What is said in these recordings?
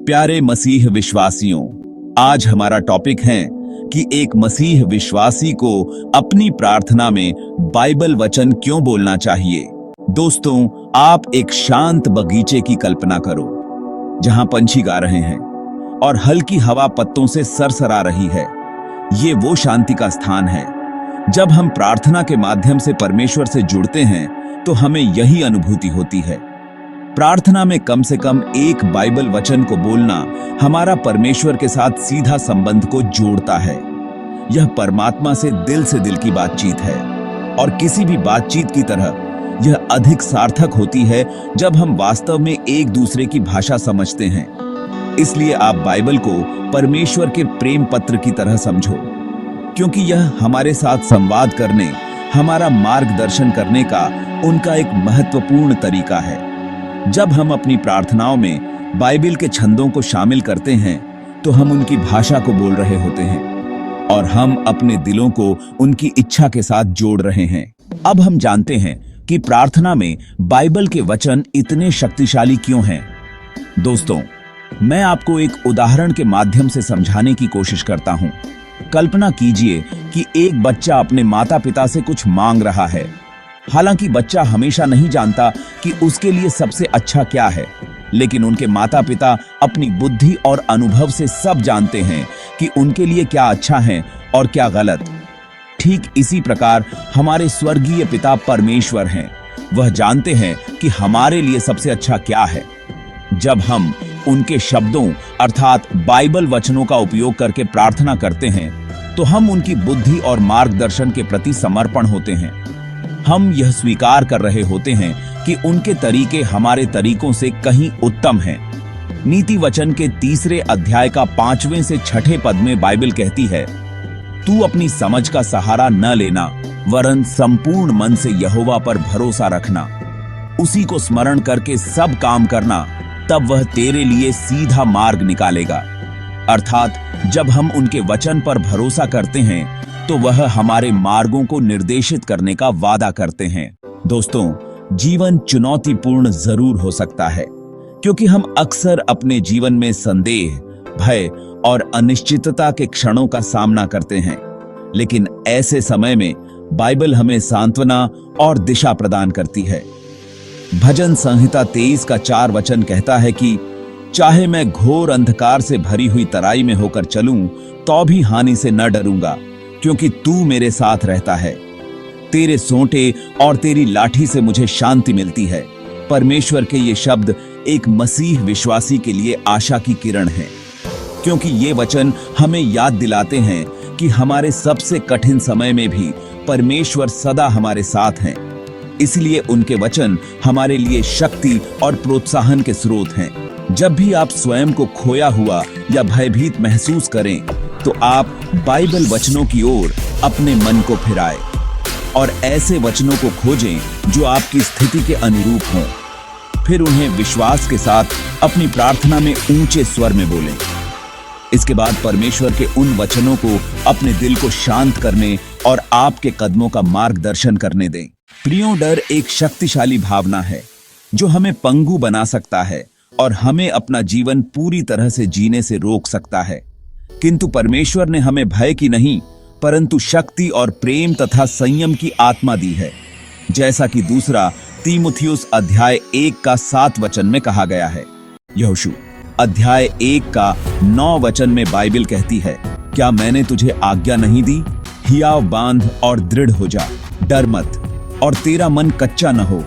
प्यारे मसीह विश्वासियों, आज हमारा टॉपिक है कि एक मसीह विश्वासी को अपनी प्रार्थना में बाइबल वचन क्यों बोलना चाहिए। दोस्तों, आप एक शांत बगीचे की कल्पना करो जहां पंछी गा रहे हैं और हल्की हवा पत्तों से सरसरा रही है। ये वो शांति का स्थान है। जब हम प्रार्थना के माध्यम से परमेश्वर से जुड़ते हैं तो हमें यही अनुभूति होती है। प्रार्थना में कम से कम एक बाइबल वचन को बोलना हमारा परमेश्वर के साथ सीधा संबंध को जोड़ता है। यह परमात्मा से दिल की बातचीत है और किसी भी बातचीत की तरह यह अधिक सार्थक होती है जब हम वास्तव में एक दूसरे की भाषा समझते हैं। इसलिए आप बाइबल को परमेश्वर के प्रेम पत्र की तरह समझो, क्योंकि यह हमारे साथ संवाद करने, हमारा मार्गदर्शन करने का उनका एक महत्वपूर्ण तरीका है। जब हम अपनी प्रार्थनाओं में बाइबल के छंदों को शामिल करते हैं तो हम उनकी भाषा को बोल रहे होते हैं और हम अपने दिलों को उनकी इच्छा के साथ जोड़ रहे हैं। अब हम जानते हैं कि प्रार्थना में बाइबल के वचन इतने शक्तिशाली क्यों हैं। दोस्तों, मैं आपको एक उदाहरण के माध्यम से समझाने की कोशिश करता हूं। कल्पना कीजिए कि एक बच्चा अपने माता पिता से कुछ मांग रहा है। हालांकि बच्चा हमेशा नहीं जानता कि उसके लिए सबसे अच्छा क्या है, लेकिन उनके माता पिता अपनी बुद्धि और अनुभव से सब जानते हैं कि उनके लिए क्या अच्छा है और क्या गलत। ठीक इसी प्रकार हमारे स्वर्गीय पिता परमेश्वर हैं। वह जानते हैं कि हमारे लिए सबसे अच्छा क्या है। जब हम उनके शब्दों अर्थात बाइबल वचनों का उपयोग करके प्रार्थना करते हैं तो हम उनकी बुद्धि और मार्गदर्शन के प्रति समर्पण होते हैं। हम यह स्वीकार कर रहे होते हैं कि उनके तरीके हमारे तरीकों से कहीं उत्तम हैं। नीति वचन के 3 अध्याय का 5वें से 6ठे पद में बाइबल कहती है, तू अपनी समझ का सहारा न लेना, वरन संपूर्ण मन से यहोवा पर भरोसा रखना। उसी को स्मरण करके सब काम करना, तब वह तेरे लिए सीधा मार्ग निकालेगा। अर्थात जब हम उनके वचन पर भरोसा करते हैं तो वह हमारे मार्गों को निर्देशित करने का वादा करते हैं। दोस्तों, जीवन चुनौतीपूर्ण जरूर हो सकता है, क्योंकि हम अक्सर अपने जीवन में संदेह, भय और अनिश्चितता के क्षणों का सामना करते हैं। लेकिन ऐसे समय में बाइबल हमें सांत्वना और दिशा प्रदान करती है। भजन संहिता 23 का 4 वचन कहता है कि चाहे मैं घोर अंधकार से भरी हुई तराई में होकर चलूं, तो भी हानि से न डरूंगा, क्योंकि तू मेरे साथ रहता है। तेरे सोंटे और तेरी लाठी से मुझे शांति मिलती है। परमेश्वर के ये शब्द एक मसीह विश्वासी के लिए आशा की किरण है, क्योंकि ये वचन हमें याद दिलाते हैं कि हमारे सबसे कठिन समय में भी परमेश्वर सदा हमारे साथ हैं। इसलिए उनके वचन हमारे लिए शक्ति और प्रोत्साहन के स्रोत हैं। जब भी आप स्वयं को खोया हुआ या भयभीत महसूस करें तो आप बाइबल वचनों की ओर अपने मन को फिराएं और ऐसे वचनों को खोजें जो आपकी स्थिति के अनुरूप हों। फिर उन्हें विश्वास के साथ अपनी प्रार्थना में ऊंचे स्वर में बोलें। इसके बाद परमेश्वर के उन वचनों को अपने दिल को शांत करने और आपके कदमों का मार्गदर्शन करने दें। प्रियो, डर एक शक्तिशाली भावना है जो हमें पंगु बना सकता है और हमें अपना जीवन पूरी तरह से जीने से रोक सकता है। किंतु परमेश्वर ने हमें भय की नहीं, परंतु शक्ति और प्रेम तथा संयम की आत्मा दी है, जैसा कि 2 तीमुथियुस अध्याय 1 का 7 वचन में कहा गया है। यहोशू अध्याय 1 का 9 वचन में बाइबल कहती है, क्या मैंने तुझे आज्ञा नहीं दी? हियाव बांध और दृढ़ हो जा, डर मत और तेरा मन कच्चा न हो,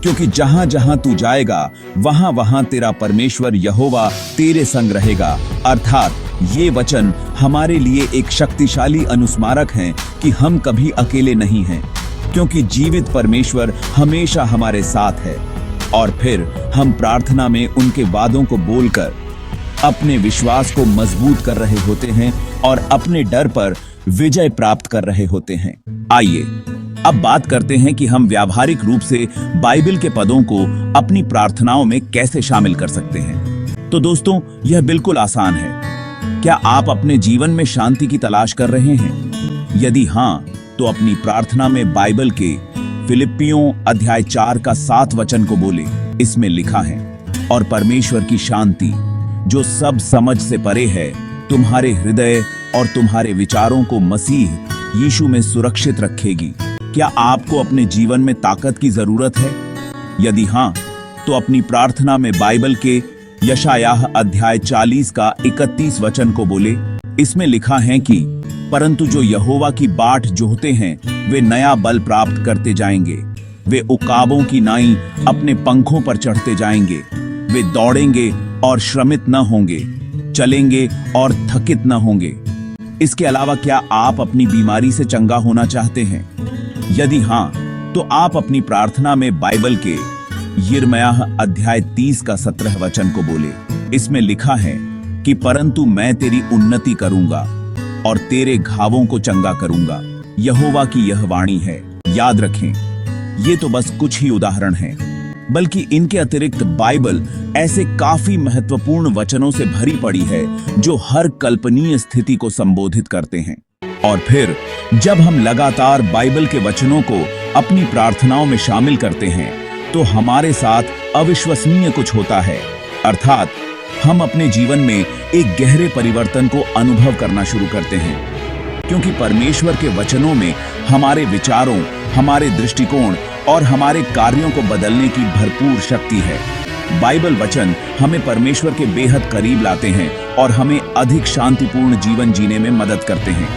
क्योंकि जहां जहां तू जाएगा वहां वहां तेरा परमेश्वर यहोवा तेरे संग रहेगा। अर्थात ये वचन हमारे लिए एक शक्तिशाली अनुस्मारक हैं कि हम कभी अकेले नहीं हैं, क्योंकि जीवित परमेश्वर हमेशा हमारे साथ है। और फिर हम प्रार्थना में उनके वादों को बोलकर अपने विश्वास को मजबूत कर रहे होते हैं और अपने डर पर विजय प्राप्त कर रहे होते हैं। आइए अब बात करते हैं कि हम व्यावहारिक रूप से बाइबल के पदों को अपनी प्रार्थनाओं में कैसे शामिल कर सकते हैं। तो दोस्तों, यह बिल्कुल आसान है। क्या आप अपने जीवन में शांति की तलाश कर रहे हैं? यदि हाँ, तो अपनी प्रार्थना में बाइबल के फिलिप्पियों अध्याय 4 का 7 वचन को बोले। इसमें लिखा है, और परमेश्वर की शांति जो सब समझ से परे है, तुम्हारे हृदय और तुम्हारे विचारों को मसीह यीशु में सुरक्षित रखेगी। क्या आपको अपने जीवन में ताकत की जरूरत है? यदि हां, तो अपनी प्रार्थना में बाइबल के यशायाह अध्याय 40 का 31 वचन को बोले। इसमें लिखा है कि परंतु जो यहोवा की बाट जोहते हैं वे नया बल प्राप्त करते जाएंगे। वे उकाबों की नाई अपने पंखों पर चढ़ते जाएंगे। वे दौड़ेंगे और श्रमित न होंगे, चलेंगे और थकित न होंगे। इसके अलावा क्या आप अपनी बीमारी से चंगा होना चाहते हैं? यदि हां, तो आप अपनी प्रार्थना में बाइबल के यिर्मयाह अध्याय 30 का 17 वचन को बोले। इसमें लिखा है कि परंतु मैं तेरी उन्नति करूंगा और तेरे घावों को चंगा करूंगा। यहोवा की यह वाणी है। याद रखें, ये तो बस कुछ ही उदाहरण हैं, बल्कि इनके अतिरिक्त बाइबल ऐसे काफी महत्वपूर्ण वचनों से भरी पड़ी है जो हर कल्पनीय स्थिति को संबोधित करते हैं। और फिर जब हम लगातार बाइबल के वचनों को अपनी प्रार्थनाओं में शामिल करते हैं तो हमारे साथ अविश्वसनीय कुछ होता है। अर्थात हम अपने जीवन में एक गहरे परिवर्तन को अनुभव करना शुरू करते हैं, क्योंकि परमेश्वर के वचनों में हमारे विचारों, हमारे दृष्टिकोण और हमारे कार्यों को बदलने की भरपूर शक्ति है। बाइबल वचन हमें परमेश्वर के बेहद करीब लाते हैं और हमें अधिक शांतिपूर्ण जीवन जीने में मदद करते हैं।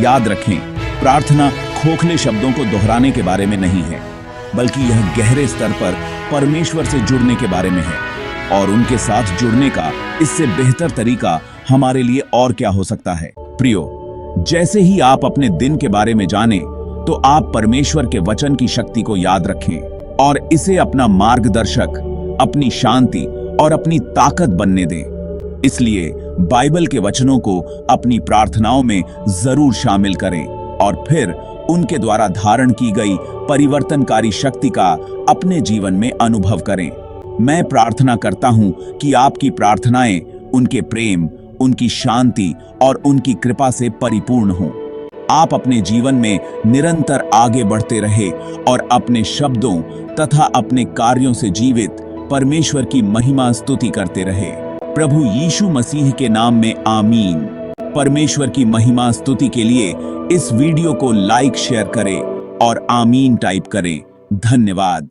याद रखें, प्रार्थना खोखले शब्दों को दोहराने के बारे में नहीं है, बल्कि यह गहरे स्तर पर परमेश्वर से जुड़ने के बारे में है। और उनके साथ जुड़ने का इससे बेहतर तरीका हमारे लिए और क्या हो सकता है? प्रियो, जैसे ही आप अपने दिन के बारे में जाने, तो आप परमेश्वर के वचन की शक्ति को याद रखें और इसे अपना मार्गदर्शक, अपनी शांति और अपनी ताकत बनने दें। इसलिए बाइबल के वचनों को अपनी प्रार्थनाओं में जरूर शामिल करें और फिर उनके द्वारा धारण की गई परिवर्तनकारी शक्ति का अपने जीवन में अनुभव करें। मैं प्रार्थना करता हूं कि आपकी प्रार्थनाएं उनके प्रेम, उनकी शांति और उनकी कृपा से परिपूर्ण हों। आप अपने जीवन में निरंतर आगे बढ़ते रहे और अपने शब्दों तथा अपने कार्यों से जीवित परमेश्वर की महिमा स्तुति करते रहे। प्रभु यीशु मसीह के नाम में आमीन। परमेश्वर की महिमा स्तुति के लिए इस वीडियो को लाइक, शेयर करें और आमीन टाइप करें। धन्यवाद।